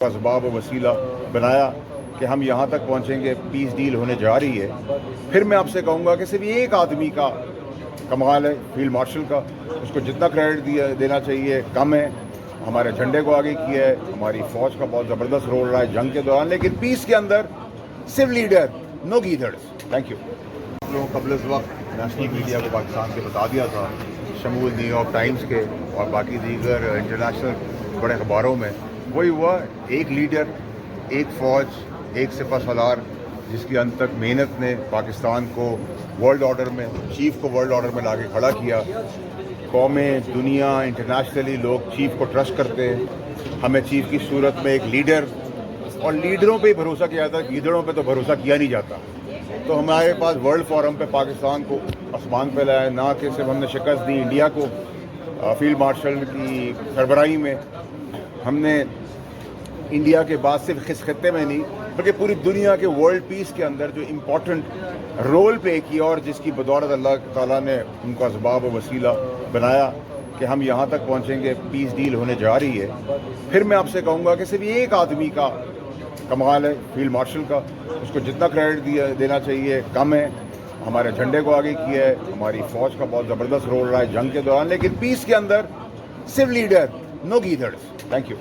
اسباب و وسیلہ بنایا کہ ہم یہاں تک پہنچیں گے. پیس ڈیل ہونے جا رہی ہے. پھر میں آپ سے کہوں گا کہ صرف ایک آدمی کا کمال ہے، فیلڈ مارشل کا. اس کو جتنا کریڈٹ دینا چاہیے کم ہے. ہمارے جھنڈے کو آگے کیا ہے، ہماری فوج کا بہت زبردست رول رہا ہے جنگ کے دوران، لیکن پیس کے اندر صرف لیڈر، نو گیدڑز. Thank you. لوگوں قبل از وقت نیشنل میڈیا کو پاکستان کے بتا دیا تھا، شمول نیو یارک ٹائمز کے اور باقی دیگر انٹرنیشنل بڑے اخباروں میں. وہی ہوا، ایک لیڈر، ایک فوج، ایک سپہ سالار، جس کی انت تک محنت نے پاکستان کو ورلڈ آرڈر میں، چیف کو ورلڈ آرڈر میں لا کے کھڑا کیا. قومیں، دنیا، انٹرنیشنلی لوگ چیف کو ٹرسٹ کرتے ہیں. ہمیں چیف کی صورت میں ایک لیڈر، اور لیڈروں پہ ہی بھروسہ کیا جاتا ہے، لیڈروں پہ تو بھروسہ کیا نہیں جاتا. تو ہمارے پاس ورلڈ فورم پہ پاکستان کو آسمان پہ لایا. نہ کہ صرف ہم نے شکست دی انڈیا کو فیلڈ مارشل کی سربراہی میں، ہم نے انڈیا کے بعد صرف اس خطے میں نہیں بلکہ پوری دنیا کے ورلڈ پیس کے اندر جو امپورٹنٹ رول پلے کیا، اور جس کی بدولت اللہ تعالیٰ نے ان کو اسباب و وسیلہ بنایا کہ ہم یہاں تک پہنچیں گے. پیس ڈیل ہونے جا رہی ہے. پھر میں آپ سے کہوں گا کہ صرف ایک آدمی کا کمال ہے، فیلڈ مارشل کا. اس کو جتنا کریڈٹ دینا چاہیے کم ہے. ہمارے جھنڈے کو آگے کیا ہے، ہماری فوج کا بہت زبردست رول رہا ہے جنگ کے دوران، لیکن پیس کے اندر صرف لیڈر، نو گیدڑز. Thank you.